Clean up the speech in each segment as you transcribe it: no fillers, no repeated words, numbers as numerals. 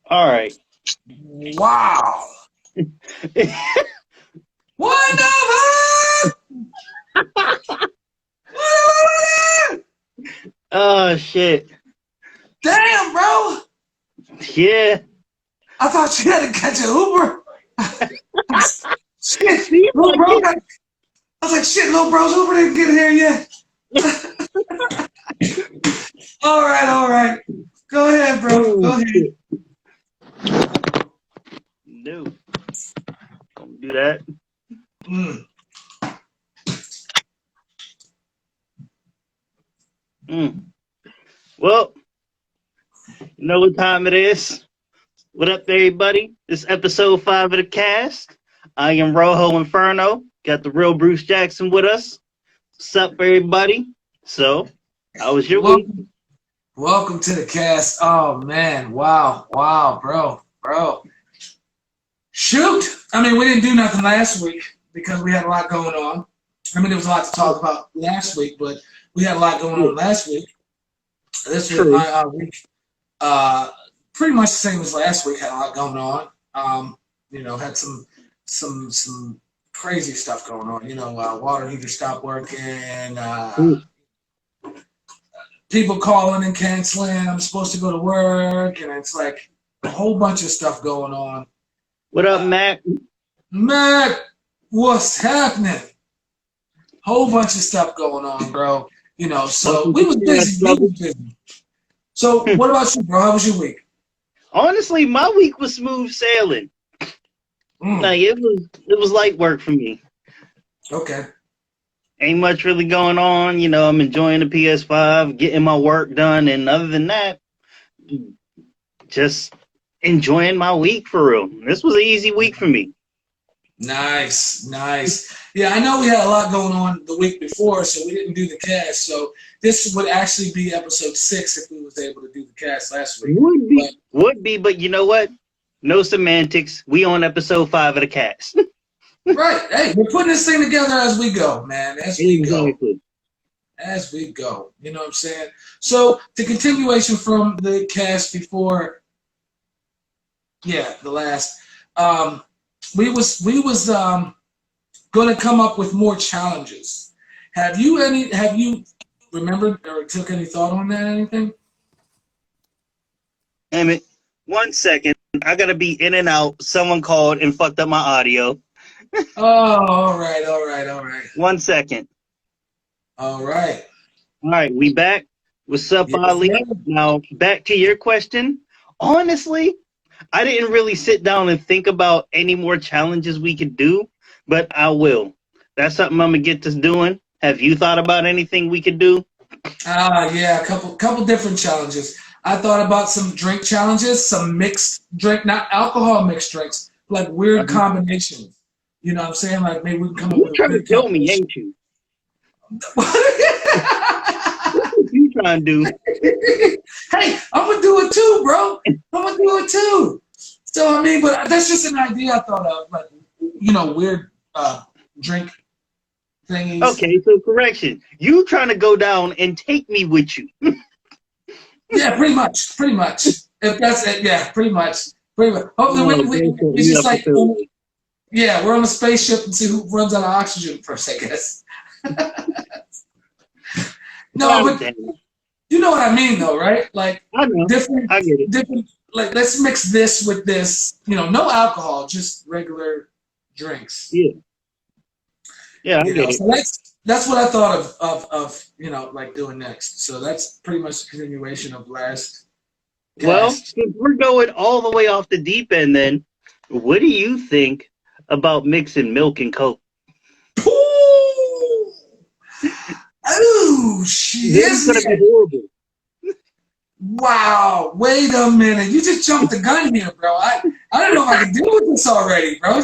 All right. Wow. One of us. Oh shit. Damn, bro. Yeah. I thought you had to catch an Uber. Shit, See if little I bro. get. I was like, shit, little bro's Uber didn't get here yet. All right, all right. Go ahead, bro. Oh Go ahead. shit. No. Don't do that. Mm. Mm. Well, you know what time it is. What up, everybody? This is episode 5 of the cast. I am Rojo Inferno. Got the real Bruce Jackson with us. What's up, everybody? So, how was your week? Welcome, welcome to the cast. Oh man, wow, wow, bro. Shoot. I mean, we didn't do nothing last week because we had a lot going on. I mean, there was a lot to talk about last week, but we had a lot going Yeah, on last week. This week, true. my week, uh, pretty much the same as last week. Had a lot going on. Had some crazy stuff going on. Water heater stopped working. Mm. People calling and canceling. I'm supposed to go to work, and it's like a whole bunch of stuff going on. What up, Uh, Mac? Matt, what's happening? Whole bunch of stuff going on, bro. So Welcome we to was Cast busy. We was Brothers. busy. So Hmm. what about you, bro? How was your week? Honestly, my week was smooth sailing. Mm, Like it was light work for me. okay. Ain't much really going on. I'm enjoying the PS5, getting my work done, and other than that, just enjoying my week for real. This was an easy week for me. Nice, nice. Yeah, I know we had a lot going on the week before, so we didn't do the cast. So this would actually be episode 6 if we was able to do the cast last week. Would But be, would be, but you know what? No semantics. We on episode 5 of the cast. right, hey, we're putting this thing together as we go, man. As we go. Exactly. As we go. You know what I'm saying? So the continuation from the cast before, yeah, the last, we was going to come up with more challenges. Have you remembered or took any thought on that? Anything? Damn it. 1 second. I gotta be in and out. Someone called and fucked up my audio. Oh, all right, all right, all right, 1 second. all right. All right, we back. What's up, Yes, Ali? sir. Now back to your question. Honestly, I didn't really sit down and think about any more challenges we could do, but I will. That's something I'm gonna get to doing. Have you thought about anything we could do? Yeah, a couple different challenges. I thought about some drink challenges, some mixed drink, not alcohol mixed drinks, like weird Uh-huh. combinations. You know what I'm saying? Like maybe we can come up You with a trying to weird kill me, combination. ain't you? What you trying to do? Hey, I'm gonna do it too, bro. I'm gonna do it too. So I mean, but that's just an idea I thought of, like weird drink thingies. Okay, so correction. You trying to go down and take me with you? Yeah, pretty much, pretty much. If that's it, yeah, pretty much, pretty much. Hopefully, Oh, we don't set it's me just up for like, failure. yeah, we're on a spaceship and see who runs out of oxygen first, I guess. No, God but damn it. you know what I mean, though, right? Like I know. different, I get it. different. Like let's mix this with this. No alcohol, just regular drinks. Yeah. Yeah, I get it. So that's what I thought of like doing next. So that's pretty much the continuation of last Well, cast. since we're going all the way off the deep end, then what do you think about mixing milk and Coke? Ooh, oh, she This is gonna is. be horrible. Wow, wait a minute. You just jumped the gun here, bro. I don't know if I can deal with this already, bro.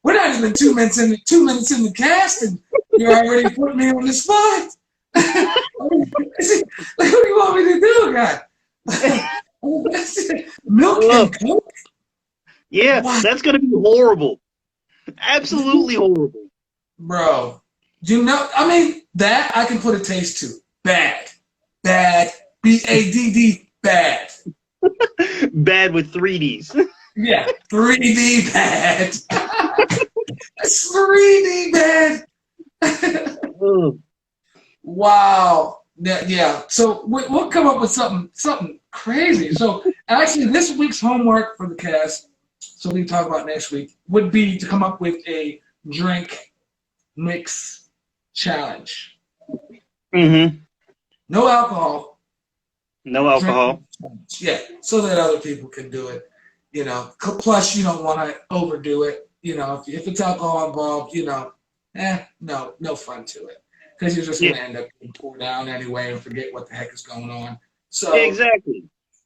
We're not even 2 minutes in the cast, and you're already putting me on the spot. Like, what do you want me to do, guy? Milk Look, and Coke? yeah, Wow, that's gonna be horrible. Absolutely horrible. bro. I mean, that I can put a taste to. Bad. Bad. BADD. Bad. Bad with 3Ds. Yeah, 3D bad. That's 3D bad. Oh, Wow. Yeah. So we'll come up with something crazy. So actually, this week's homework for the cast, so we can talk about next week, would be to come up with a drink mix challenge. mm-hmm. No alcohol. No alcohol. Yeah, so that other people can do it. You know, plus you don't want to overdo it. You know, if it's alcohol involved, you know, no fun to it because you're just going to end up getting pulled down anyway and forget what the heck is going on. So Exactly.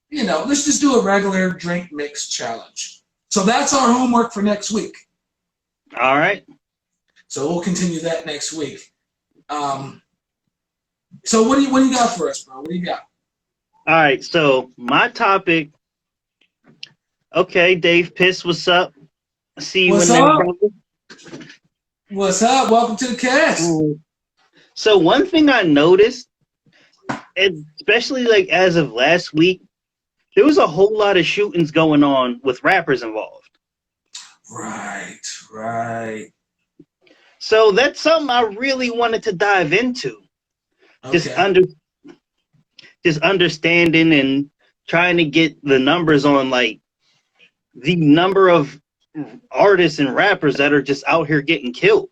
you know, let's just do a regular drink mix challenge. So that's our homework for next week. All right. So we'll continue that next week. So what do you got for us, bro? What do you got? All right. So my topic. Okay, Dave Piss, what's up? See you What's in up? there. What's up? Welcome to the cast. So one thing I noticed, especially like as of last week, there was a whole lot of shootings going on with rappers involved. Right. So that's something I really wanted to dive into. Okay. Just understanding and trying to get the numbers on like the number of artists and rappers that are just out here getting killed.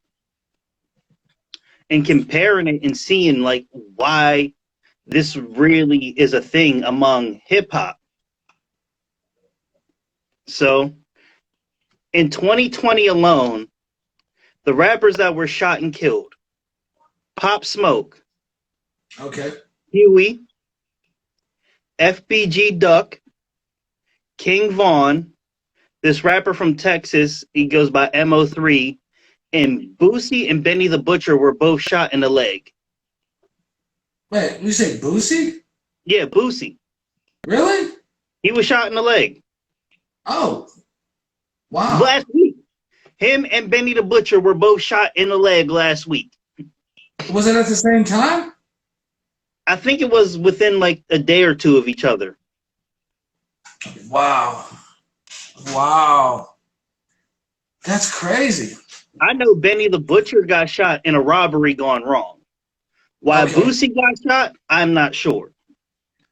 And comparing it and seeing like why this really is a thing among hip hop. So in 2020 alone, the rappers that were shot and killed: Pop Smoke, Okay. Huey, FBG Duck, King Von, this rapper from Texas, he goes by MO3, and Boosie and Benny the Butcher were both shot in the leg. Wait, you say Boosie? Yeah, Boosie. Really? He was shot in the leg. Oh. Wow. Last week. Him and Benny the Butcher were both shot in the leg last week. Was it at the same time? I think it was within like a day or two of each other. Wow. That's crazy. I know Benny the Butcher got shot in a robbery gone wrong. Why Boosie got shot, I'm not sure.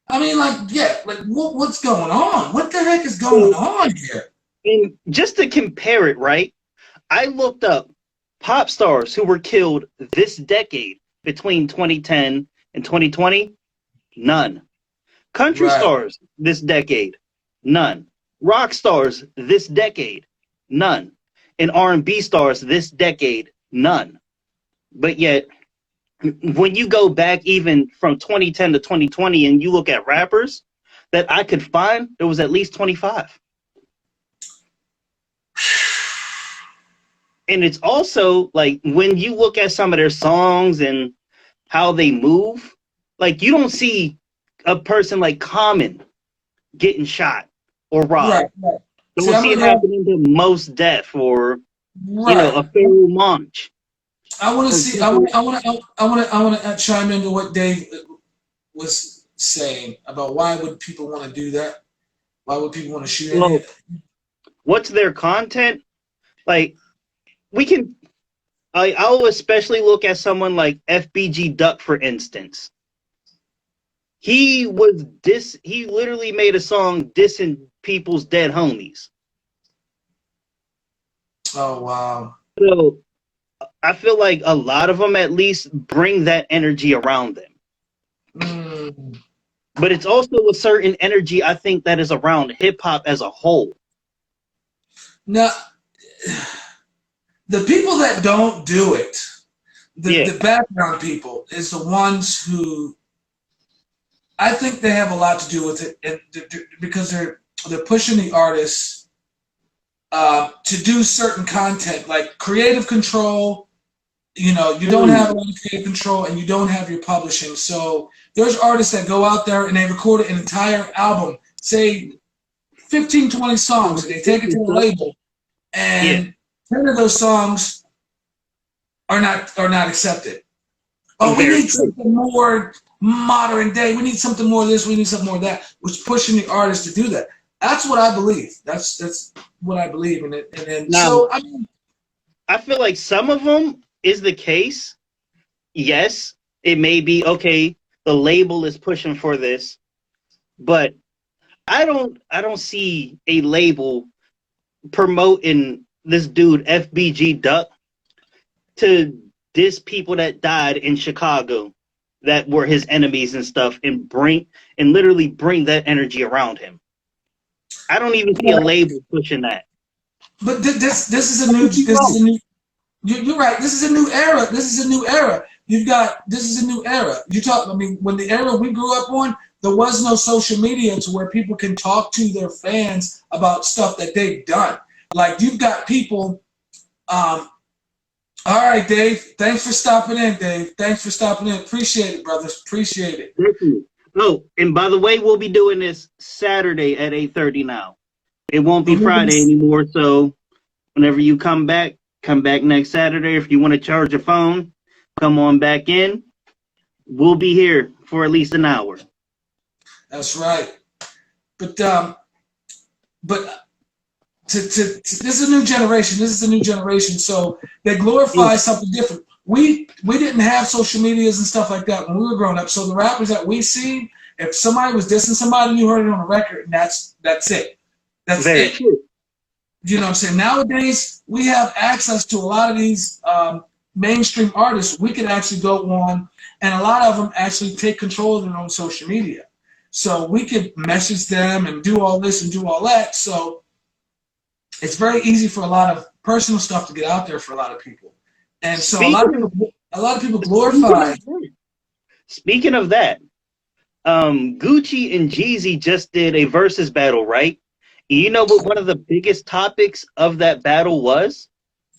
I mean, what's going on? What the heck is going on here? And just to compare it, right? I looked up pop stars who were killed this decade between 2010 and 2020. None. Country stars this decade. None. Rock stars this decade. None. And R&B stars this decade. None. But yet, when you go back even from 2010 to 2020 and you look at rappers that I could find, there was at least 25. And it's also like when you look at some of their songs and how they move, like you don't see a person like Common getting shot or robbed. Right. You don't see it happening to Mos Def or a Pharoah Monch. I want to see. I want to chime into what Dave was saying about why would people want to do that? Why would people want to shoot at it? What's their content? Like, I'll especially look at someone like FBG Duck, for instance. He literally made a song dissing people's dead homies. Oh, wow. So I feel like a lot of them at least bring that energy around them. But it's also a certain energy I think that is around hip hop as a whole. Now, the people that don't do it, the background people, is the ones who I think they have a lot to do with it, and because they're pushing the artists to do certain content, like creative control. You don't have a lot of creative control, and you don't have your publishing. So there's artists that go out there and they record an entire album, say 15, 20 songs, and they take it to the label, and 10 of those songs are not accepted. Oh, we need something more modern day. We need something more of this. We need something more of that. Which pushing the artists to do that. That's what I believe. That's what I believe in it. And then Now, so I mean, I feel like some of them is the case. Yes, it may be okay. The label is pushing for this, but I don't see a label promoting this dude FBG Duck to diss people that died in Chicago that were his enemies and stuff, and literally bring that energy around him. I don't even see a label pushing that. but this is a new you're right. This is a new era. This is a new era. This is a new era. I mean, when the era we grew up on, there was no social media to where people can talk to their fans about stuff that they've done. Like you've got people, all right, Dave. Thanks for stopping in, Dave. Thanks for stopping in. Appreciate it, brothers. Appreciate it. Oh, and by the way, we'll be doing this Saturday at 8:30 now. It won't be Friday anymore, so whenever you come back next Saturday. If you want to charge your phone, come on back in. We'll be here for at least an hour. That's right. But this is a new generation. This is a new generation. So they glorify something different. We didn't have social medias and stuff like that when we were growing up. So the rappers that we seen, if somebody was dissing somebody, you heard it on a record, and that's it. That's Very it. true. You know what I'm saying? Nowadays, we have access to a lot of these mainstream artists. We can actually go on, and a lot of them actually take control of their own social media. So we could message them and do all this and do all that. So it's very easy for a lot of personal stuff to get out there for a lot of people. And so a lot of people glorify. Speaking of that, Gucci and Jeezy just did a versus battle, right? You know what one of the biggest topics of that battle was?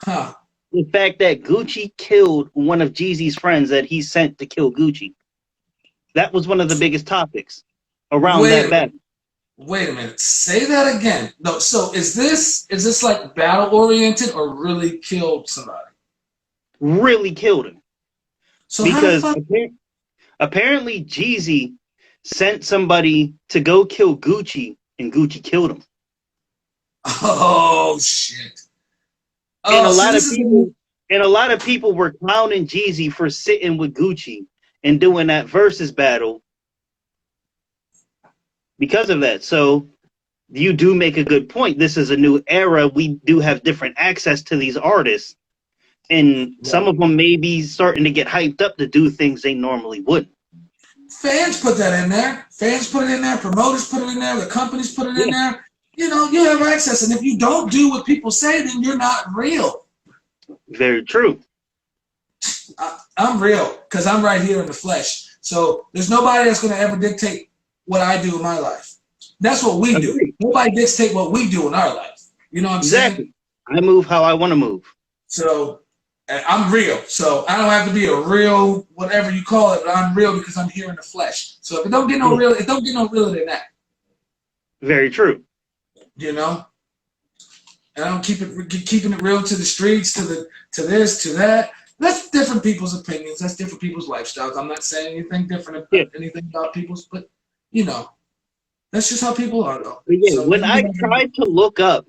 Huh. The fact that Gucci killed one of Jeezy's friends that he sent to kill Gucci. That was one of the biggest topics around that battle. Wait a minute. Say that again. No. So is this like battle oriented or really killed somebody? Really killed him. So because apparently Jeezy sent somebody to go kill Gucci, and Gucci killed him. Oh shit! And a lot of people were clowning Jeezy for sitting with Gucci and doing that versus battle because of that. So you do make a good point. This is a new era. We do have different access to these artists, and some of them may be starting to get hyped up to do things they normally wouldn't. Fans put that in there. Fans put it in there. Promoters put it in there. The companies put it in there. You know, you have access. And if you don't do what people say, then you're not real. Very true. I'm real because I'm right here in the flesh. So there's nobody that's going to ever dictate what I do in my life. That's what we do. Nobody dictate what we do in our life. You know what I'm saying? I move how I want to move. So I'm real. So I don't have to be a real, whatever you call it, but I'm real because I'm here in the flesh. So if it don't get no real, it don't get no realer than that. Very true. You know? And I don't keeping it real to the streets, to this, to that. That's different people's opinions. That's different people's lifestyles. I'm not saying anything different about anything about people's, but you know, that's just how people are though. So when I tried to look up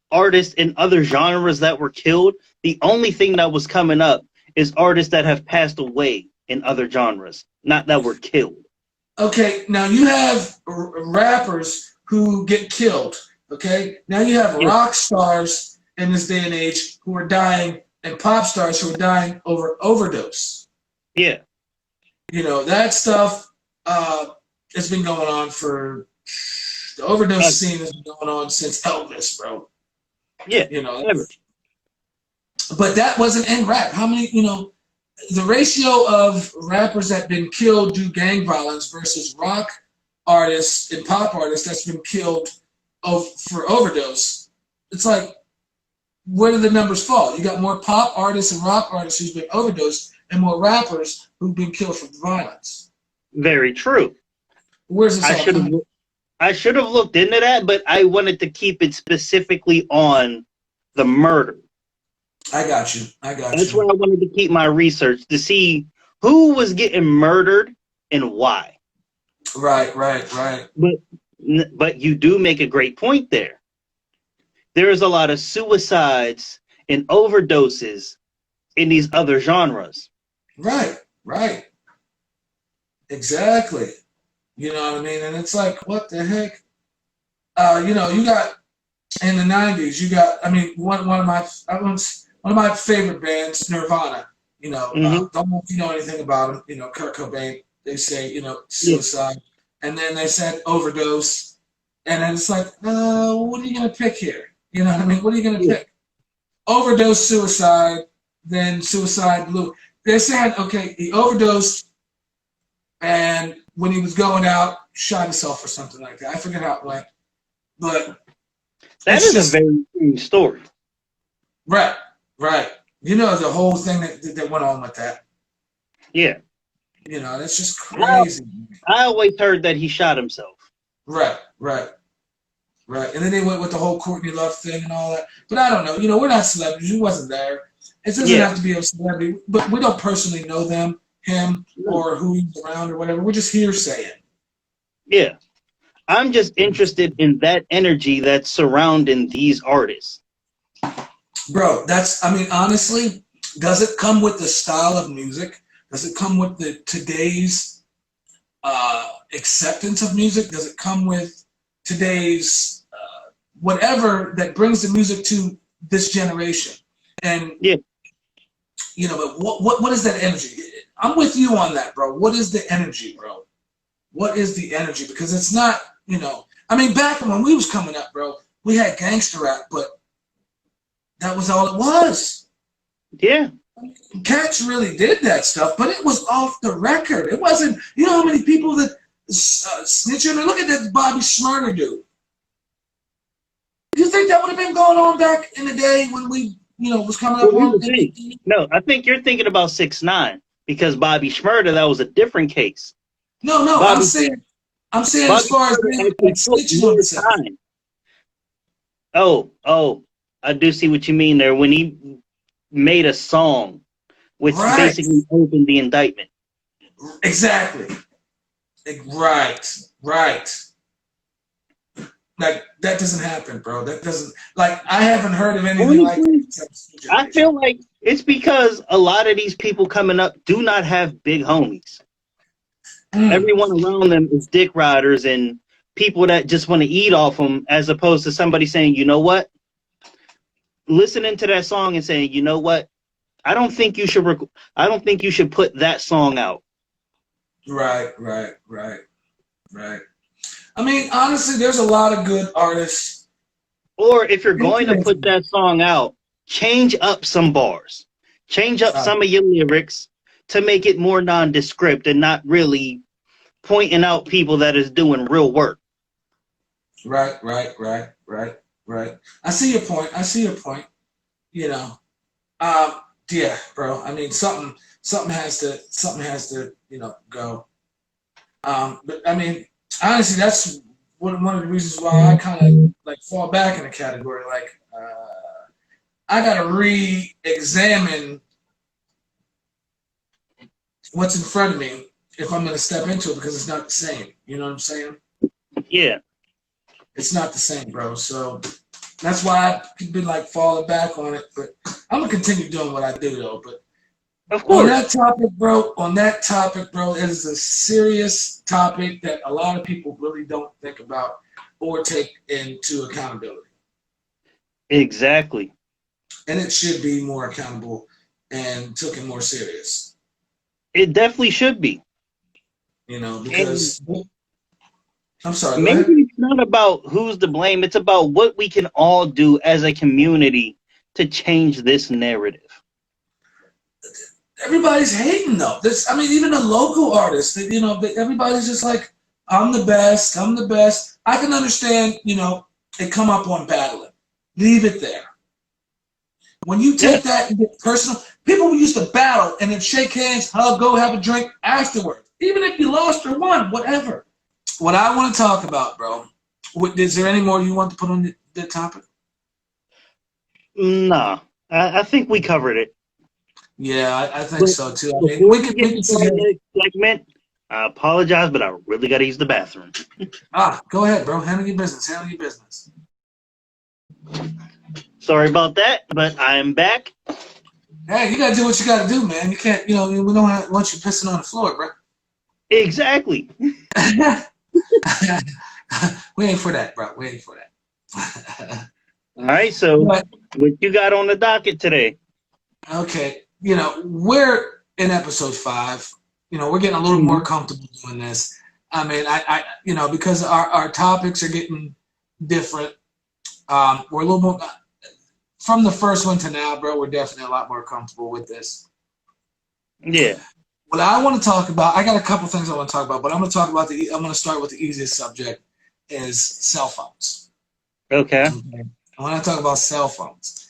artists in other genres that were killed, the only thing that was coming up is artists that have passed away in other genres, not that were killed. Okay, now you have rappers who get killed. Okay, now you have rock stars in this day and age who are dying, and pop stars who are dying over overdose. Yeah, you know that stuff. It's been going on for the overdose scene has been going on since Elvis, bro. Yeah, you know. But that wasn't in rap. How many? You know, the ratio of rappers that been killed due to gang violence versus rock artists and pop artists that's been killed for overdose, it's like, where do the numbers fall? You got more pop artists and rock artists who's been overdosed and more rappers who've been killed from violence. Very true. Where's this I should have looked into that, but I wanted to keep it specifically on the murder. I got you. That's where I wanted to keep my research to see who was getting murdered and why. Right. But you do make a great point there. There is a lot of suicides and overdoses in these other genres. Right. Exactly. You know what I mean? And it's like, what the heck? You know, you got in the '90s. You got, I mean, one of my favorite bands, Nirvana. You know, Mm-hmm. don't know if you know anything about them. You know, Kurt Cobain. They say, you know, Yeah. suicide, and then they said overdose, and then it's like, what are you gonna pick here? You know what I mean? What are you gonna Yeah. pick? Overdose, suicide, then suicide blue. They said, okay, he overdosed, and when he was going out, shot himself or something like that. I forget how it went, but That it's is just a very strange story. right. You know the whole thing that went on with that. Yeah. You know, that's just I, crazy. I always heard that he shot himself. Right. And then they went with the whole Courtney Love thing and all that. But I don't know. You know, we're not celebrities. We wasn't there. It doesn't Yeah. have to be a celebrity, but we don't personally know them, him, or who he's around or whatever. We're just hearsaying. Yeah. I'm just interested in that energy that's surrounding these artists. Bro, I mean, honestly, does it come with the style of music? Does it come with the today's acceptance of music? Does it come with today's whatever that brings the music to this generation? And Yeah. you know, but what is that energy? I'm with you on that, bro. What is the energy, bro? What is the energy? Because it's not, you know, I mean, back when we was coming up, bro, we had gangster rap, but that was all it was. Yeah. Cats really did that stuff, but it was off the record. It wasn't, you know how many people that snitch on? Look at that Bobby Shmurda dude. Do you think that would have been going on back in the day when we, you know, was coming up on? No, I think you're thinking about 6ix9ine because Bobby Shmurda, that was a different case. No, Bobby, I'm saying Bobby as far as Shmurda like actually took snitching on more himself. time. Oh, I do see what you mean there. When he made a song, which basically opened the indictment. Exactly. Right. Like that doesn't happen, bro. That doesn't, like, I haven't heard of anything like that. I feel like it's because a lot of these people coming up do not have big homies. Everyone around them is dick riders and people that just want to eat off them, as opposed to somebody saying, you know what? Listening to that song and saying, you know what? I don't think you should put that song out. Right. I mean, honestly, there's a lot of good artists. Or if you're going to put that song out, change up some bars. Change up some of your lyrics to make it more nondescript and not really pointing out people that is doing real work. Right. I see your point. You know, yeah, bro. I mean, something has to, you know, go. But I mean, honestly, that's one of the reasons why I kind of like fall back in the category. Like, I gotta re-examine what's in front of me if I'm gonna step into it, because it's not the same. You know what I'm saying? Yeah. It's not the same, bro. So that's why I've been like falling back on it. But I'm gonna continue doing what I do, though. But of course, on that topic, bro, it is a serious topic that a lot of people really don't think about or take into accountability. Exactly. And it should be more accountable and taken more serious. It definitely should be. You know, because I'm sorry. Maybe it's not about who's to blame. It's about what we can all do as a community to change this narrative. Everybody's hating though. I mean, even the local artists, you know, everybody's just like, I'm the best. I can understand, you know, they come up on battling. Leave it there. When you take that and get personal, people used to battle and then shake hands, hug, go have a drink afterwards. Even if you lost or won, whatever. What I want to talk about, bro, is there any more you want to put on the topic? Nah, I think we covered it. Yeah, I think so too. I mean, we can segment. I apologize, but I really got to use the bathroom. Go ahead, bro. Handle your business. Handle your business. Sorry about that, but I am back. Hey, you gotta do what you gotta do, man. You can't, we don't want you pissing on the floor, bro. Exactly. We ain't for that, bro. We ain't for that. All right, so But, what you got on the docket today? okay, we're in episode 5. We're getting a little more comfortable doing this. I mean, I because our topics are getting different. We're a little more from the first one to now, bro. We're definitely a lot more comfortable with this. Yeah. What I want to talk about, I got a couple things I want to talk about, but I'm going to start with the easiest subject is cell phones. Okay. I want to talk about cell phones,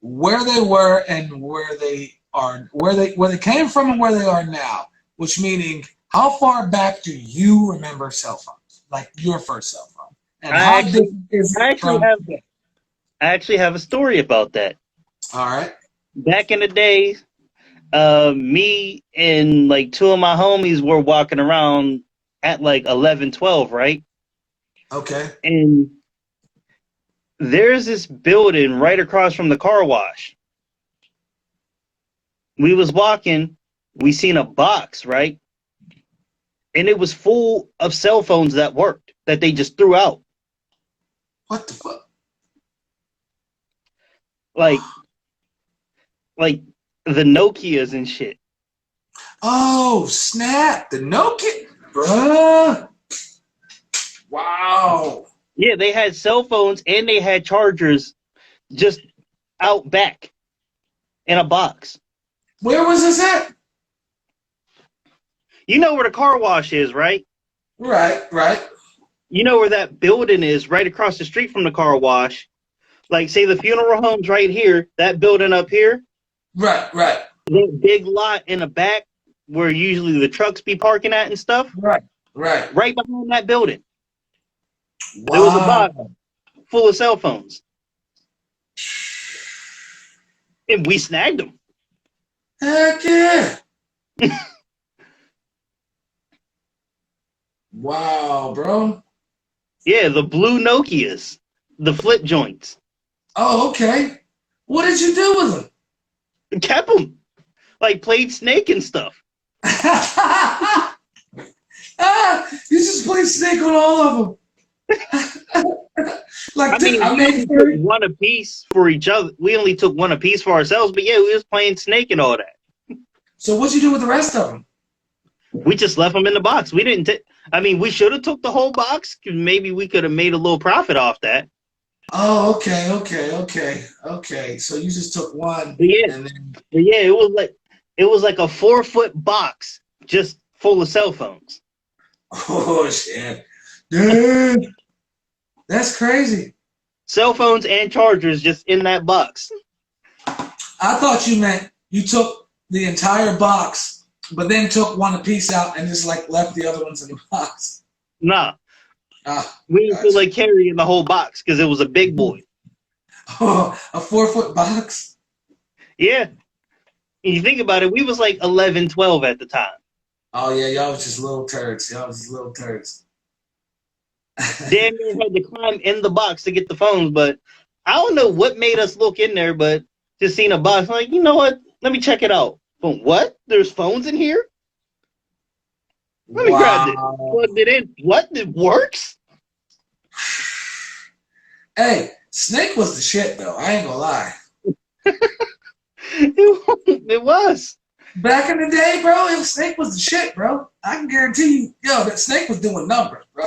where they were and where they are, where they came from and where they are now. Which meaning, how far back do you remember cell phones, like your first cell phone, and how different is it from? I actually have a story about that. All right. Back in the day, me and like 2 of my homies were walking around at like 11, 12, right? Okay. And there's this building right across from the car wash. We was walking, we seen a box, right? And it was full of cell phones that worked, that they just threw out. What the fuck? Like the Nokias and shit. Oh, snap. The Nokia. Bruh. Wow. Yeah, they had cell phones and they had chargers just out back in a box. Where was this at? You know where the car wash is, right? Right. You know where that building is right across the street from the car wash. Like, say the funeral home's right here, that building up here. Right. That big lot in the back where usually the trucks be parking at and stuff. Right. Right behind that building. Wow. There was a box full of cell phones. And we snagged them. Heck yeah. Wow, bro. Yeah, the blue Nokias. The flip joints. Oh, okay. What did you do with them? Kept them. Like, played Snake and stuff. You just played Snake on all of them. Like, we only took one apiece for each other. We only took one apiece for ourselves, but yeah, we was playing Snake and all that. So what'd you do with the rest of them? We just left them in the box. We didn't we should have took the whole box. Maybe we could have made a little profit off that. Oh, okay. So you just took one. It was like a 4-foot box just full of cell phones. Oh shit, dude, that's crazy. Cell phones and chargers just in that box. I thought you meant you took the entire box, but then took one piece out and just like left the other ones in the box. Nah. We didn't feel like carrying the whole box because it was a big boy. Oh, a 4-foot box? Yeah. And you think about it, we was like 11, 12 at the time. Oh, yeah, y'all was just little turds. Damn near had to climb in the box to get the phones, but I don't know what made us look in there, but just seen a box, like, you know what? Let me check it out. But what? There's phones in here? Let me grab it. Plugged it in. What? It works? Hey, Snake was the shit, though. I ain't gonna lie. It was. Back in the day, bro, Snake was the shit, bro. I can guarantee you, that Snake was doing numbers, bro.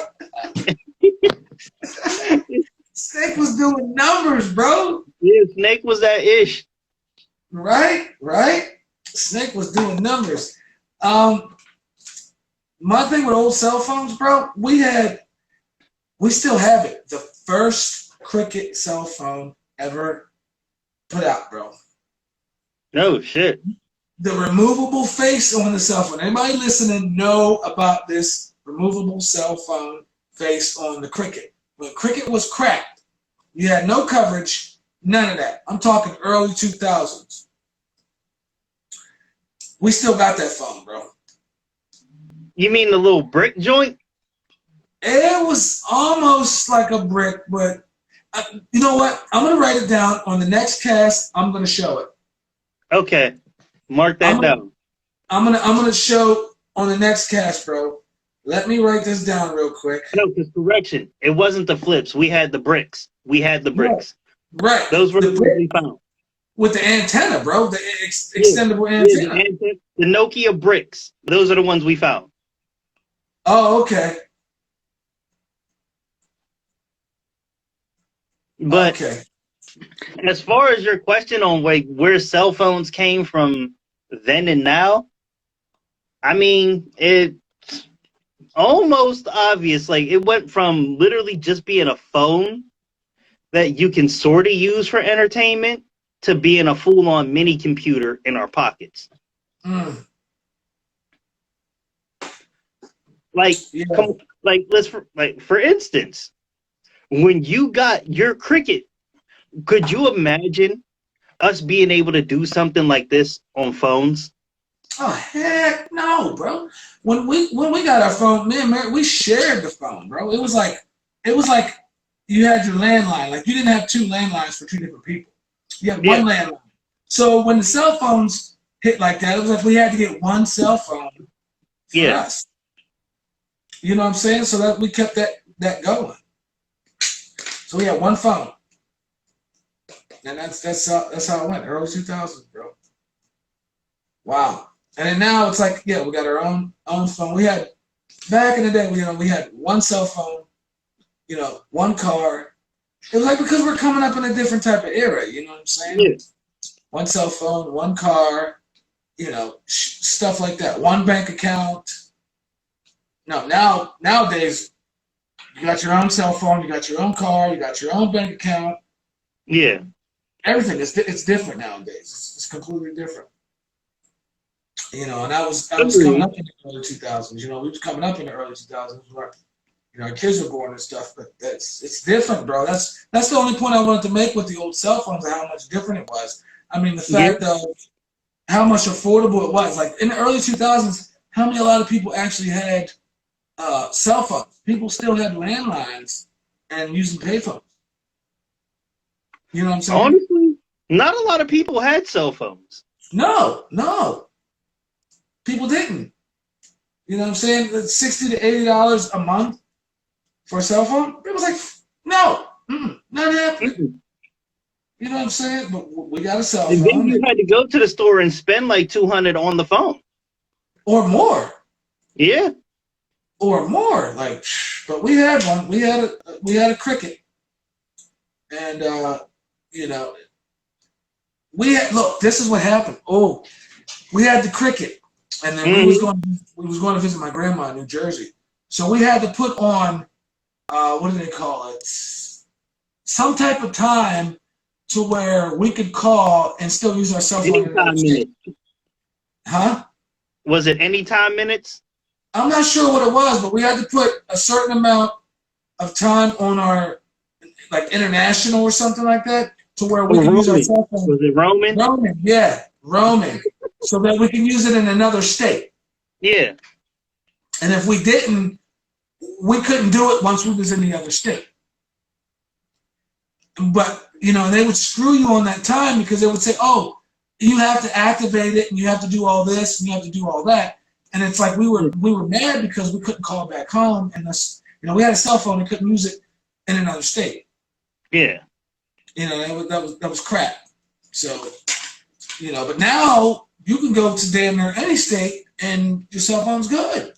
Snake was doing numbers, bro. Yeah, Snake was that ish. Right. Snake was doing numbers. My thing with old cell phones, bro, we still have it. The first Cricket cell phone ever put out, bro. No shit. The removable face on the cell phone. Anybody listening know about this removable cell phone face on the Cricket? When Cricket was cracked, you had no coverage, none of that. I'm talking early 2000s. We still got that phone, bro. You mean the little brick joint? It was almost like a brick, but you know what? I'm gonna write it down on the next cast. I'm gonna show it. Okay, mark I'm that gonna, down. I'm gonna show on the next cast, bro. Let me write this down real quick. No, because correction, it wasn't the flips. We had the bricks. We had the Right, bricks. right. Those were The the ones brick we found. with the antenna, bro. The Yeah, extendable yeah, antenna. the Nokia bricks. Those are the ones we found. Oh, okay. But Okay. as far as your question on like where cell phones came from then and now, I mean, it's almost obvious. Like it went from literally just being a phone that you can sort of use for entertainment to being a full-on mini computer in our pockets. Mm, Like, yeah. for instance, when you got your Cricket, could you imagine us being able to do something like this on phones? Oh heck no, bro. When we got our phone, me and Mary, we shared the phone, bro. It was like you had your landline. Like you didn't have two landlines for two different people. You had Yeah, one landline. So when the cell phones hit like that, it was like we had to get one cell phone for yeah. us. You know what I'm saying? So that we kept that going. So we had one phone, and that's how it went. Early 2000s, bro. Wow. And then now it's like, yeah, we got our own phone. We had back in the day, we had one cell phone, one car. It was like because we're coming up in a different type of era. You know what I'm saying? Yeah. One cell phone, one car, stuff like that. One bank account. No, nowadays you got your own cell phone, you got your own car, you got your own bank account. Yeah. Everything is it's different nowadays. It's completely different. And I was coming Agreed. up in the early 2000s. We was coming up in the early 2000s where our kids were born and stuff. But it's different, bro. That's the only point I wanted to make with the old cell phones and how much different it was. I mean, the Yeah. fact of how much affordable it was. Like in the early 2000s, a lot of people actually had cell phones. People still had landlines and using payphones. You know what I'm saying? Honestly, not a lot of people had cell phones. No, people didn't. You know what I'm saying? $60 to $80 a month for a cell phone. It was like, no, not happening. Mm-mm. You know what I'm saying? But we got a cell And then phone you had to go to the store and spend like 200 on the phone. or more, Yeah. or more. Like, but we had one. We had a Cricket, and look. This is what happened. Oh, we had the Cricket, and then Mm-hmm. we was going to visit my grandma in New Jersey, so we had to put on what do they call it? Some type of time to where we could call and still use our cell phone in another Anytime state. minutes. Huh? Was it anytime minutes? I'm not sure what it was, but we had to put a certain amount of time on our like international or something like that to where we Or can use our roaming? cell phone. Was it roaming? Roaming, yeah, roaming, so that we can use it in another state. Yeah. And if we didn't, we couldn't do it once we was in the other state. But they would screw you on that time because they would say, "Oh, you have to activate it, and you have to do all this, and you have to do all that." And it's like we were mad because we couldn't call back home, and we had a cell phone and couldn't use it in another state. Yeah. That was crap. So but now you can go to damn near any state and your cell phone's good.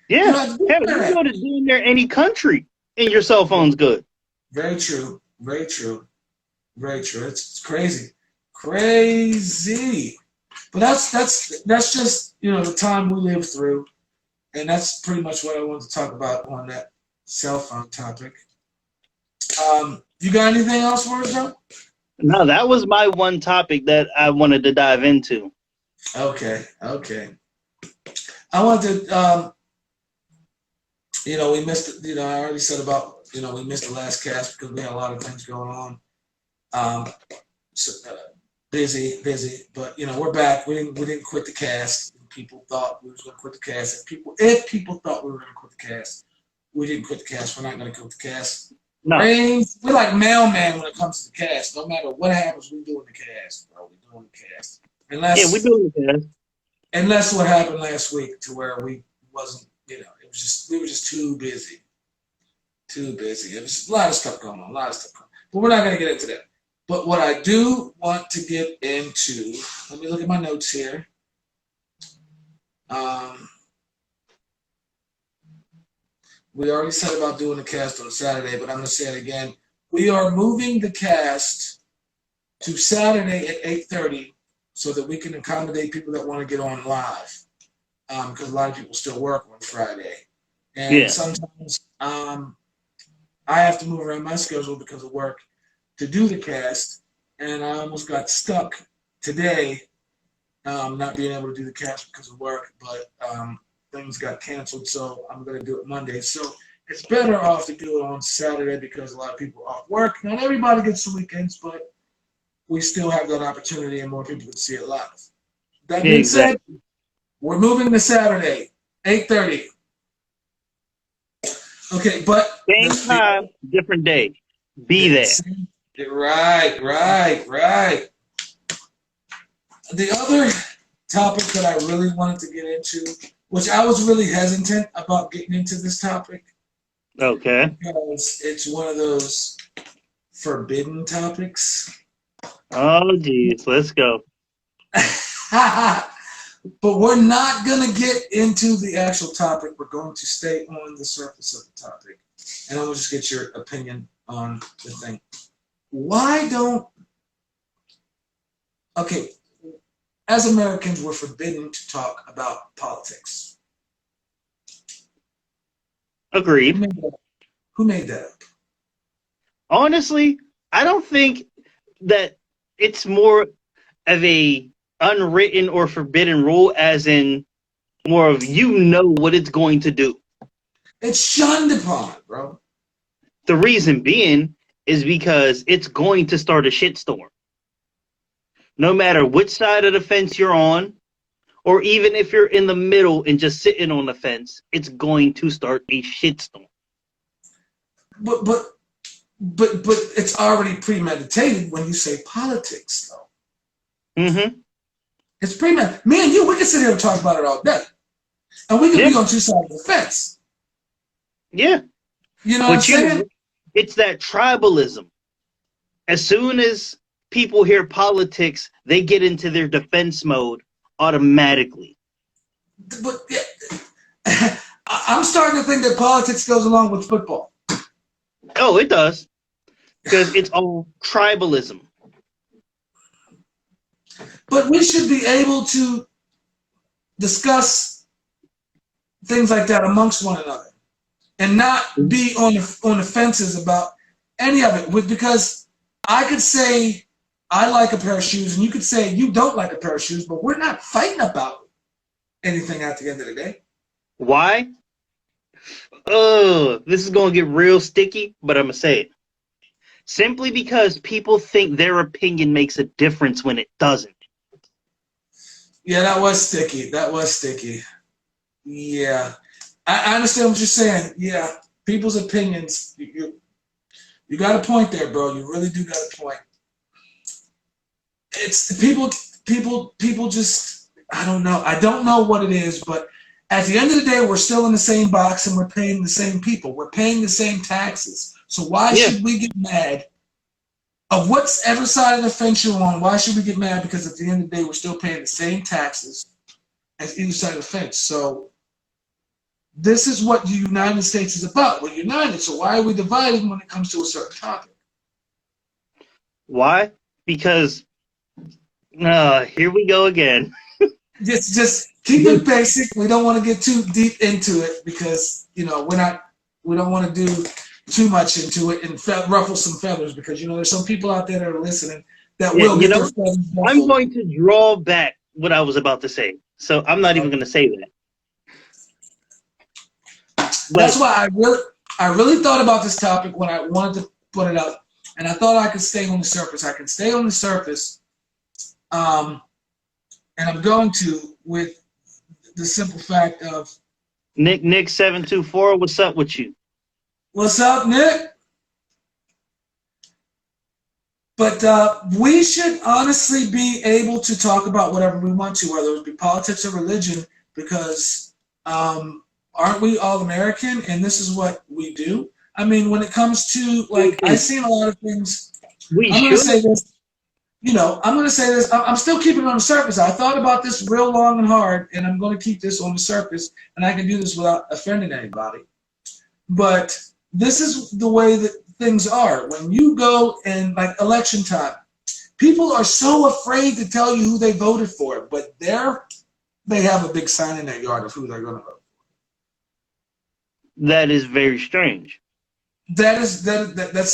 You don't Yeah. have to do Hell, you that. go to damn near any country and your cell phone's good. Very true. Very true. Very true. It's crazy. Crazy. But that's just the time we lived through, and that's pretty much what I wanted to talk about on that cell phone topic. You got anything else for us, bro? No, that was my one topic that I wanted to dive into. Okay. I wanted to we missed I already said about we missed the last cast because we had a lot of things going on. So, busy, but we're back. We didn't quit the cast. people thought we was going to quit the cast. If people thought we were going to quit the cast, we didn't quit the cast. We're not going to quit the cast. No. We're like mailman when it comes to the cast. No matter what happens, we're doing the cast, bro. We're doing the cast. We're doing the cast. Unless what happened last week to where we wasn't, we were just too busy. Too busy. There was a lot of stuff going on, But we're not going to get into that. But what I do want to get into, let me look at my notes here. We already said about doing the cast on Saturday, but I'm going to say it again. We are moving the cast to Saturday at 8:30 so that we can accommodate people that want to get on live. Because a lot of people still work on Friday. And sometimes I have to move around my schedule because of work to do the cast. And I almost got stuck today not being able to do the cast because of work. But things got canceled, so I'm going to do it Monday. So it's better off to do it on Saturday because a lot of people are off work. Not everybody gets the weekends, but we still have that opportunity and more people can see it live. That being said, we're moving to Saturday, 8:30. Okay, but same time, different day. Be there. Right. The other topic that I really wanted to get into, which I was really hesitant about getting into this topic. Okay. Because it's one of those forbidden topics. Oh, geez. Let's go. But we're not going to get into the actual topic. We're going to stay on the surface of the topic. And I will just get your opinion on the thing. Okay, as Americans, we're forbidden to talk about politics. Agreed. Who made that up? Honestly, I don't think that it's more of a unwritten or forbidden rule, as in more of what it's going to do. It's shunned upon, bro. The reason being is because it's going to start a shitstorm. No matter which side of the fence you're on, or even if you're in the middle and just sitting on the fence, it's going to start a shitstorm. But it's already premeditated when you say politics, though. Mm-hmm. It's premeditated. Me and you, we can sit here and talk about it all day. And we can be on two sides of the fence. Yeah. You know what I'm saying? It's that tribalism. As soon as people hear politics, they get into their defense mode automatically. But I'm starting to think that politics goes along with football. Oh, it does. Because it's all tribalism. But we should be able to discuss things like that amongst one another and not be on the fences about any of it. Because I could say I like a pair of shoes and you could say you don't like a pair of shoes, but we're not fighting about anything at the end of the day. Why? Oh, this is going to get real sticky, but I'm going to say it. Simply because people think their opinion makes a difference when it doesn't. Yeah, that was sticky. Yeah. I understand what you're saying. Yeah. People's opinions. You got a point there, bro. You really do got a point. It's people just, I don't know. I don't know what it is, but at the end of the day, we're still in the same box and we're paying the same people. We're paying the same taxes. So why should we get mad? Of whatever side of the fence you're on, why should we get mad? Because at the end of the day, we're still paying the same taxes as either side of the fence. So this is what the United States is about. We're united. So why are we divided when it comes to a certain topic? Why? Because here we go again. Just keep it basic. We don't want to get too deep into it because we don't want to do too much into it and ruffle some feathers because there's some people out there that are listening that will get their feathers ruffled. I'm going to draw back what I was about to say, so I'm not even going to say that. That's why I really thought about this topic when I wanted to put it up, and I thought I could stay on the surface. I can stay on the surface, and I'm going to with the simple fact of Nick 724, what's up with you? what's up, Nick? But we should honestly be able to talk about whatever we want to, whether it be politics or religion, because aren't we all American? And this is what we do. I mean, when it comes to, like, I've seen a lot of things. We I'm going to should. say this. I'm going to say this. I'm still keeping it on the surface. I thought about this real long and hard, and I'm going to keep this on the surface, and I can do this without offending anybody. But this is the way that things are. When you go in, like, election time, people are so afraid to tell you who they voted for, but they have a big sign in their yard of who they're going to vote for. That is very strange. That's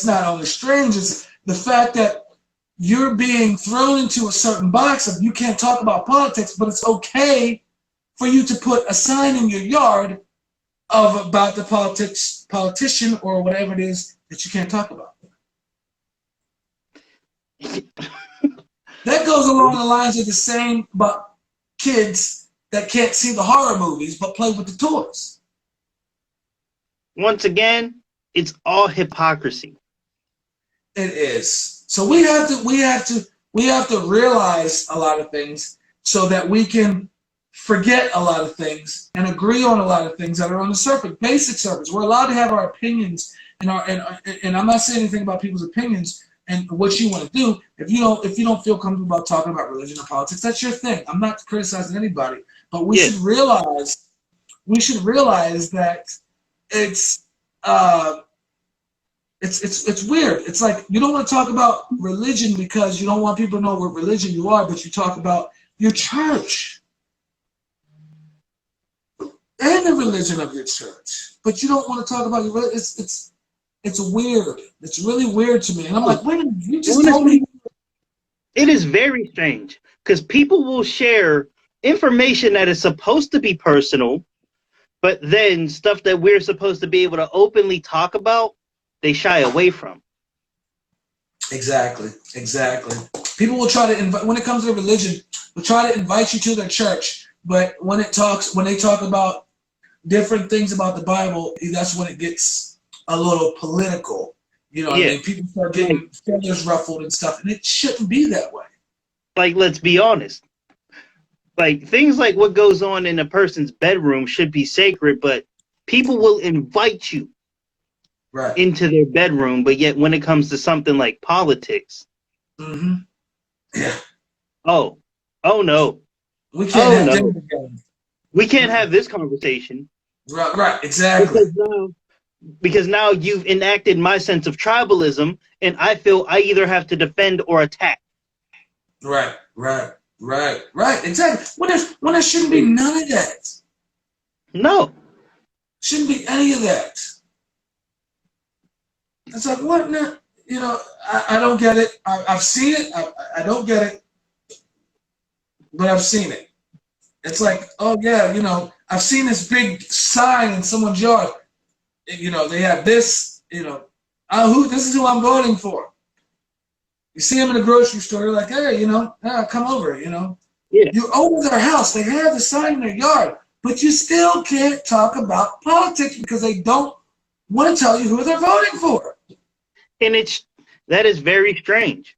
not only strange, it's the fact that you're being thrown into a certain box of you can't talk about politics, but it's okay for you to put a sign in your yard about the politician or whatever it is that you can't talk about. That goes along the lines of the same about kids that can't see the horror movies but play with the toys. Once again, it's all hypocrisy. It is. So we have to realize a lot of things so that we can forget a lot of things and agree on a lot of things that are on the surface, basic surface. We're allowed to have our opinions and I'm not saying anything about people's opinions and what you want to do. If you don't feel comfortable about talking about religion or politics, that's your thing. I'm not criticizing anybody, but we should realize that it's weird. It's like you don't want to talk about religion because you don't want people to know what religion you are, but you talk about your church and the religion of your church, but you don't want to talk about your religion. It's weird. It's really weird to me, and I'm like, wait a minute, you just told me. It is very strange because people will share information that is supposed to be personal, but then stuff that we're supposed to be able to openly talk about, they shy away from. Exactly. People will try to invite, when it comes to religion, will try to invite you to their church, but when they talk about different things about the Bible, that's when it gets a little political. You know what I mean? People start getting feathers ruffled and stuff, and it shouldn't be that way. Like, let's be honest. Like, things like what goes on in a person's bedroom should be sacred, but people will invite you into their bedroom, but yet when it comes to something like politics, yeah. Oh no. We can't have dinner together. We can't have this conversation. Right, exactly. Because now you've enacted my sense of tribalism, and I feel I either have to defend or attack. Right, exactly. When there shouldn't be none of that. No. Shouldn't be any of that. It's like, what? You know, I don't get it. I've seen it. I don't get it. But I've seen it. It's like, oh, yeah, you know, I've seen this big sign in someone's yard. You know, they have this, you know, this is who I'm voting for. You see them in the grocery store, you're like, hey, you know, come over, you know. Yeah. You're over their house. They have the sign in their yard. But you still can't talk about politics because they don't want to tell you who they're voting for. And that is very strange.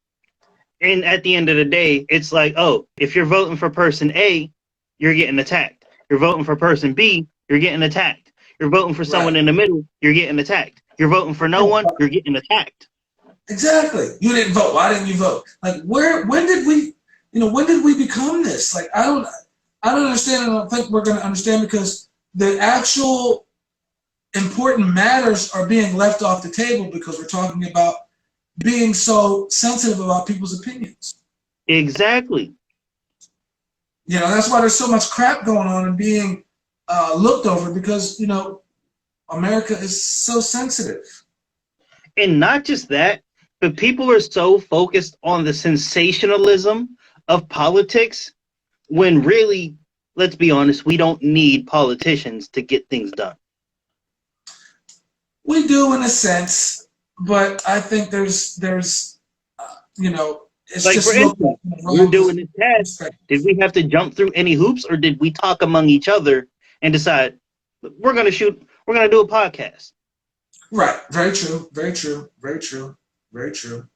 And at the end of the day, it's like, oh, if you're voting for person A, you're getting attacked. You're voting for person B, you're getting attacked. You're voting for someone in the middle, you're getting attacked. You're voting for no one, you're getting attacked. Exactly. You didn't vote. Why didn't you vote? Like, when did we become this? Like, I don't understand. I don't think we're going to understand because the actual important matters are being left off the table because we're talking about being so sensitive about people's opinions. Exactly. You know, that's why there's so much crap going on and being looked over because, you know, America is so sensitive. And not just that, but people are so focused on the sensationalism of politics when really, let's be honest, we don't need politicians to get things done. We do in a sense, but I think there's you know, It's Like, for just looked instance, at from a we're wrong doing this cast. perspective. Did we have to jump through any hoops, or did we talk among each other and decide we're going to do a podcast? Right. Very true. Very true. Very true. Very true.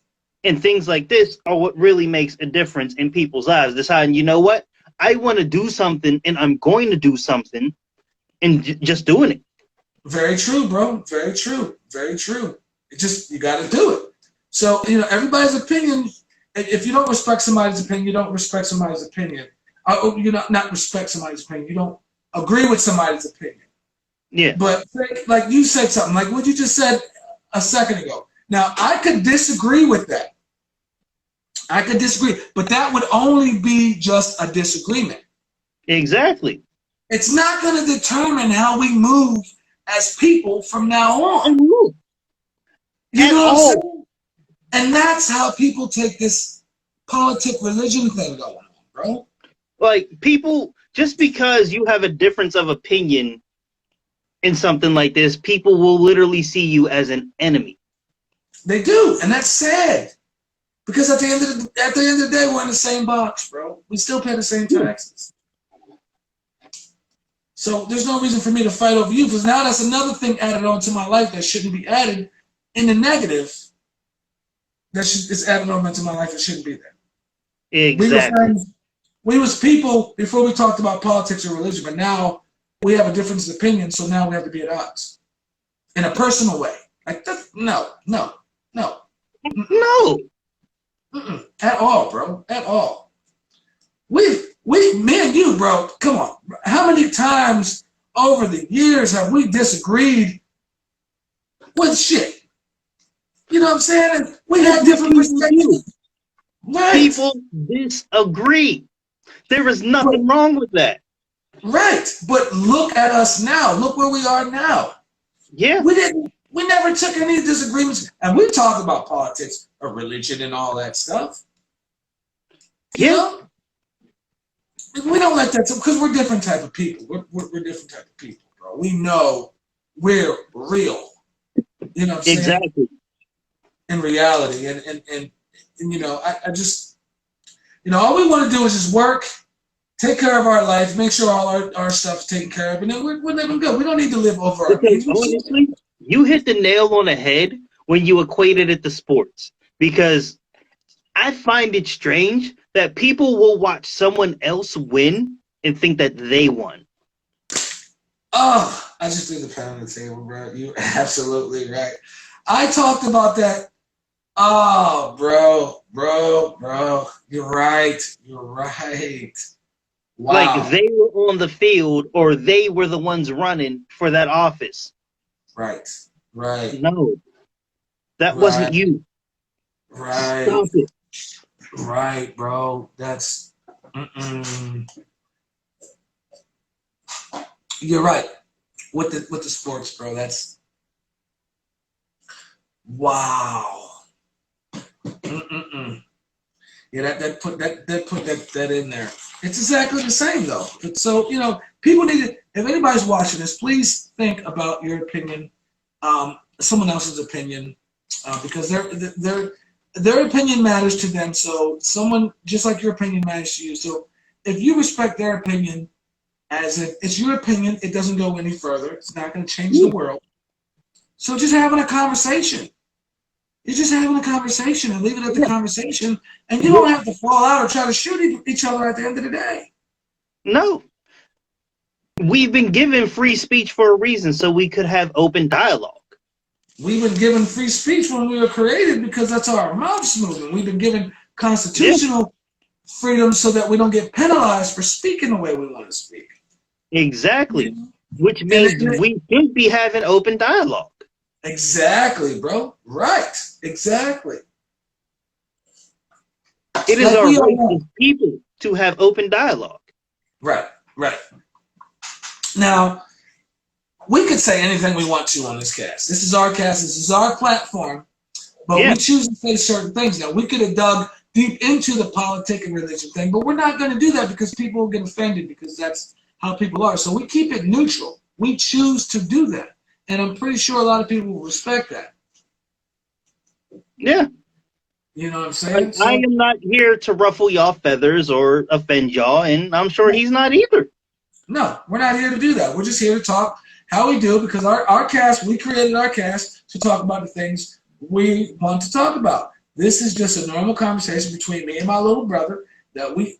And things like this are what really makes a difference in people's lives. Deciding, you know what, I want to do something, and I'm going to do something, and just doing it. Very true, bro. Very true. Very true. It just, you got to do it. So, everybody's opinion, if you don't respect somebody's opinion, you don't respect somebody's opinion. You not respect somebody's opinion. You don't agree with somebody's opinion. Yeah. But like you said something, like what you just said a second ago. Now, I could disagree with that. I could disagree, but that would only be just a disagreement. Exactly. It's not going to determine how we move as people from now on. You know what I'm saying? And that's how people take this religion thing going on, bro. Like, people, just because you have a difference of opinion in something like this, people will literally see you as an enemy. They do, and that's sad. Because at the end of the day, we're in the same box, bro. We still pay the same taxes. So there's no reason for me to fight over you, because now that's another thing added on to my life that shouldn't be added in the negative. It's added on into my life that shouldn't be there. Exactly. We was people before we talked about politics or religion, but now we have a difference of opinion, so now we have to be at odds. In a personal way. Like, no. At all, bro. At all. Me and you, bro, come on. How many times over the years have we disagreed with shit? You know what I'm saying? We had different perspectives. Right. People disagree. There is nothing wrong with that. Right. But look at us now. Look where we are now. Yeah. We never took any disagreements. And we talk about politics or religion and all that stuff. You know? We don't let that, because we're different type of people. We're different type of people, bro. We know we're real. You know what I'm saying? Exactly. In reality. And I just, all we want to do is just work, take care of our life, make sure all our stuff's taken care of, and then we're living good. We don't need to live over our means. Honestly, you hit the nail on the head when you equated it to sports, because I find it strange that people will watch someone else win and think that they won. Oh, I just threw the pen on the table, bro. You're absolutely right. I talked about that. Oh, bro. You're right. Wow. Like, they were on the field, or they were the ones running for that office. Right. No, that wasn't you. Right. Stop it. Right, bro. That's. You're right. With the sports, bro. That's. Wow. Yeah, that put that in there. It's exactly the same though. So people need to. If anybody's watching this, please think about your opinion, someone else's opinion, because their opinion matters to them. So someone just like your opinion matters to you. So if you respect their opinion, as if it's your opinion, it doesn't go any further. It's not going to change the world. So just having a conversation. You're just having a conversation and leave it at the conversation, and you don't have to fall out or try to shoot each other at the end of the day. No. We've been given free speech for a reason, so we could have open dialogue. We've been given free speech when we were created because that's our mouths moving. We've been given constitutional freedom so that we don't get penalized for speaking the way we want to speak. Exactly. Which means we should be having open dialogue. Exactly, bro. Right. Exactly. It is our right as people to have open dialogue. Right. Now, we could say anything we want to on this cast. This is our cast. This is our platform. But we choose to say certain things. Now, we could have dug deep into the politic and religion thing, but we're not going to do that because people will get offended, because that's how people are. So we keep it neutral. We choose to do that. And I'm pretty sure a lot of people will respect that. Yeah. You know what I'm saying? I So am not here to ruffle y'all feathers or offend y'all, and I'm sure he's not either. no, we're not here to do that. We're just here to talk how we do because our cast, we created our cast to talk about the things we want to talk about. This is just a normal conversation between me and my little brother that we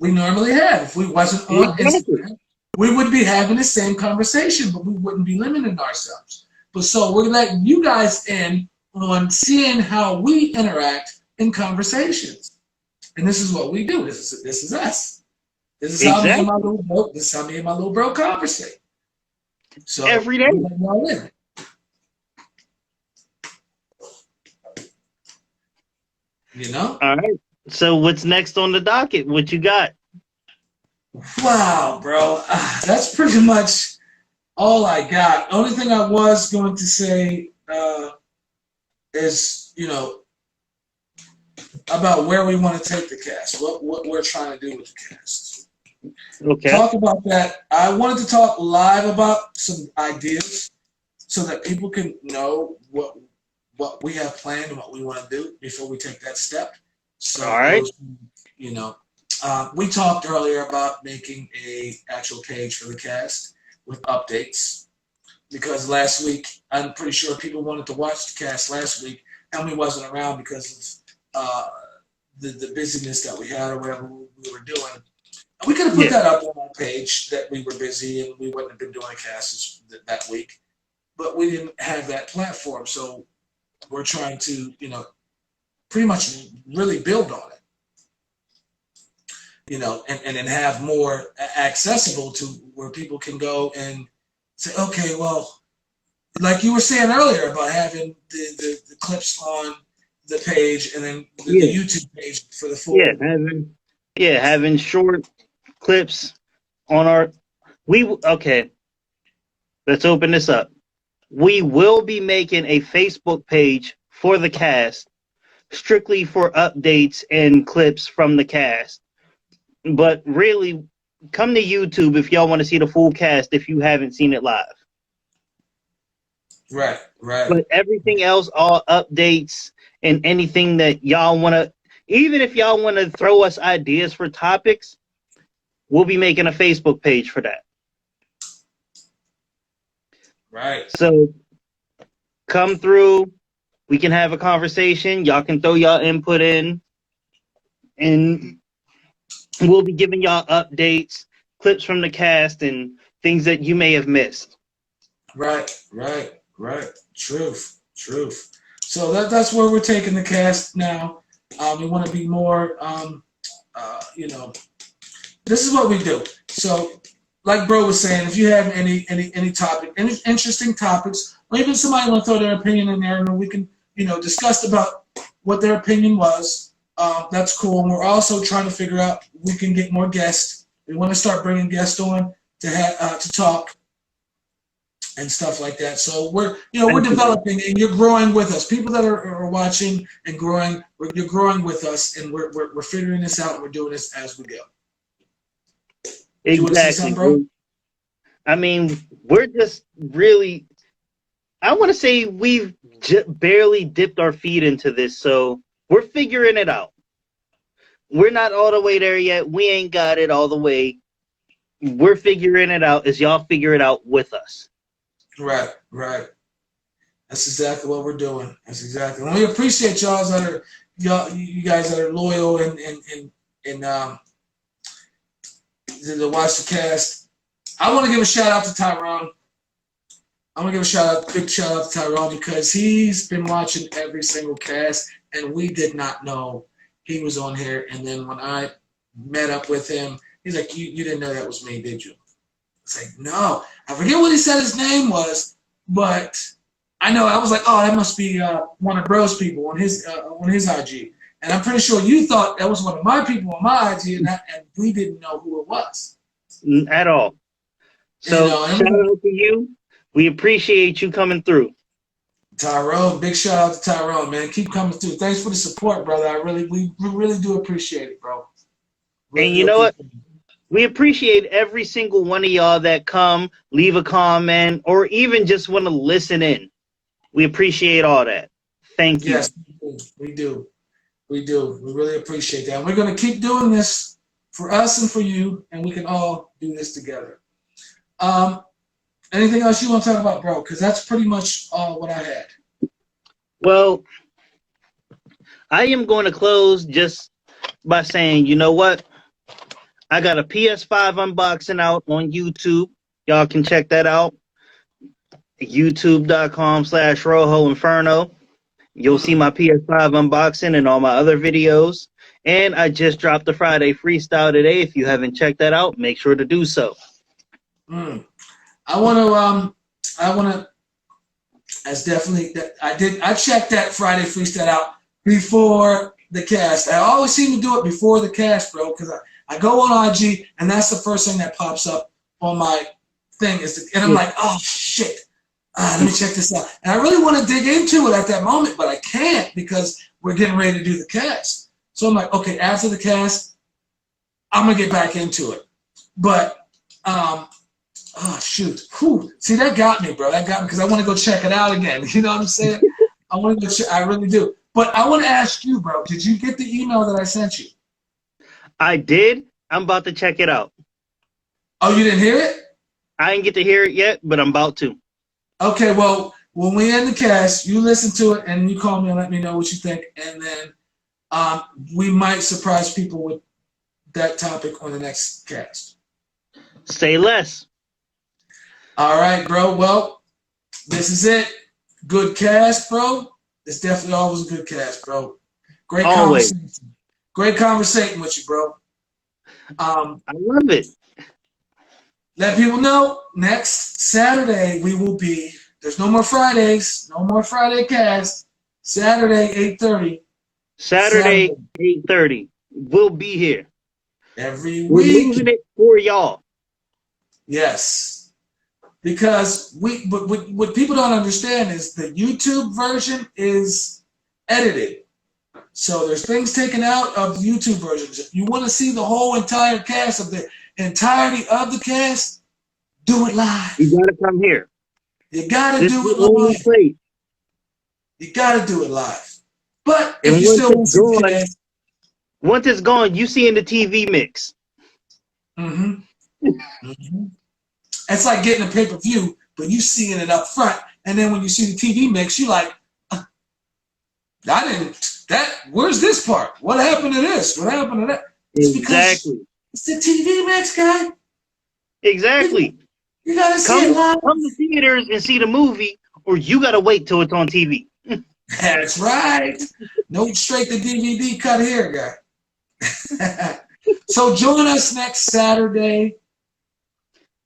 normally have. If we wasn't on Exactly. Instagram, we would be having the same conversation, but we wouldn't be limiting ourselves. But so we're letting you guys in on seeing how we interact in conversations. And this is what we do. This is us. This is how me and my Exactly. little bro. This is how me and my little bro conversate. So Every day. we let y'all in. You know? All right. So what's next on the docket? What you got? Wow, bro. That's pretty much all I got. Only thing I was going to say is, about where we want to take the cast, what we're trying to do with the cast. Okay. Talk about that. I wanted to talk live about some ideas so that people can know what we have planned and what we want to do before we take that step. So, All right. we talked earlier about making a actual page for the cast with updates because last week I'm pretty sure people wanted to watch the cast last week and we wasn't around because of the busyness that we had or whatever we were doing. And we could have put that up on our page that we were busy and we wouldn't have been doing a cast that week, but we didn't have that platform. So we're trying to, pretty much really build on it, and then have more accessible to where people can go and say, okay, well, like you were saying earlier about having the clips on the page and then the YouTube page for the full. Having short clips on our. Okay. Let's open this up. We will be making a Facebook page for the cast, strictly for updates and clips from the cast. But really, come to YouTube if y'all want to see the full cast if you haven't seen it live. Right. But everything else, all updates and anything that y'all want to, even if y'all want to throw us ideas for topics, we'll be making a Facebook page for that. Right. So come through. We can have a conversation. Y'all can throw y'all input in. And we'll be giving y'all updates, clips from the cast, and things that you may have missed. Right. Truth. So that's where we're taking the cast now. We want to be more, this is what we do. So, like Bro was saying, if you have any topic, any interesting topics, or even somebody want to throw their opinion in there, and we can, discuss about what their opinion was. That's cool. And we're also trying to figure out we can get more guests. We want to start bringing guests on to talk and stuff like that. So we're developing and you're growing with us. People that are watching and growing, you're growing with us, and we're figuring this out. And we're doing this as we go. Exactly, bro. I mean, we're just really. I want to say we've barely dipped our feet into this, so we're figuring it out. We're not all the way there yet. We ain't got it all the way. We're figuring it out as y'all figure it out with us. Right. That's exactly what we're doing. That's exactly. And we appreciate you guys that are loyal and to watch the cast. I want to give a shout out to Tyrone. I want to give a big shout out to Tyrone because he's been watching every single cast, and we did not know he was on here. And then when I met up with him, he's like, "You didn't know that was me, did you?" It's like, no, I forget what he said his name was, but I know I was like, oh, that must be one of Bro's people on his IG, and I'm pretty sure you thought that was one of my people on my IG, and we didn't know who it was at all. So shout out to you. We appreciate you coming through. Tyrone, big shout out to Tyrone, man. Keep coming through. Thanks for the support, brother. We really do appreciate it, bro. Really, and you know what? We appreciate every single one of y'all that come, leave a comment, or even just want to listen in. We appreciate all that. Thank you. Yes, we do. We do. We really appreciate that. And we're going to keep doing this for us and for you, and we can all do this together. Anything else you want to talk about, bro? Because that's pretty much all what I had. Well, I am going to close just by saying, you know what? I got a PS5 unboxing out on YouTube. Y'all can check that out. YouTube.com/Rojo Inferno. You'll see my PS5 unboxing and all my other videos. And I just dropped the Friday freestyle today. If you haven't checked that out, make sure to do so. I want to, that's definitely, I checked that Friday freestyle out before the cast. I always seem to do it before the cast, bro, because I go on IG and that's the first thing that pops up on my thing and I'm like, oh shit. Let me check this out. And I really want to dig into it at that moment, but I can't because we're getting ready to do the cast. So I'm like, okay, after the cast, I'm going to get back into it. But, oh, shoot. Whew. See, that got me, bro. That got me because I want to go check it out again. You know what I'm saying? I want to go check. I really do. But I want to ask you, bro, did you get the email that I sent you? I did. I'm about to check it out. Oh, you didn't hear it? I didn't get to hear it yet, but I'm about to. Okay, well, when we end the cast, you listen to it and you call me and let me know what you think. And then we might surprise people with that topic on the next cast. Say less. All right, bro. Well, this is it. Good cast, bro. It's definitely always a good cast, bro. Great conversation. Great conversation with you, bro. I love it. Let people know next Saturday we will be. There's no more Fridays. No more Friday cast. Saturday 8:30. Saturday 8:30. We'll be here every week. We're moving it for y'all. Yes, because but what people don't understand is the YouTube version is edited. So there's things taken out of the YouTube versions. If you want to see the whole entire cast of the entirety of the cast, do it live. You gotta come here. You gotta do it live. You gotta do it live. But if you still want to see the cast, once it's gone, you see in the TV mix. It's like getting a pay-per-view, but you seeing it up front, and then when you see the TV mix, you like, where's this part? What happened to this? What happened to that? Exactly. It's the TV mix, guy. Exactly. You gotta see it live. Come to theaters and see the movie, or you gotta wait till it's on TV. That's right. No straight to DVD cut here, guy. So join us next Saturday,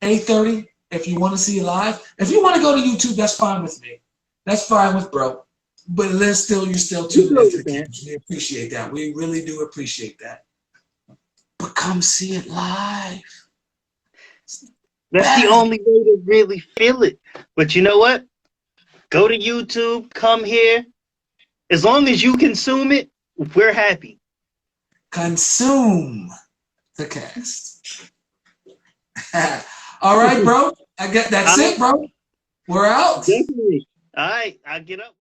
8:30, if you want to see it live. If you want to go to YouTube, that's fine with me. That's fine with bro. But you're still tuning into the games. We appreciate that. We really do appreciate that. But come see it live. That's the only way to really feel it. But you know what? Go to YouTube, come here. As long as you consume it, we're happy. Consume the cast. All right, bro. I get that's it, bro. We're out. Definitely. All right, I'll get up.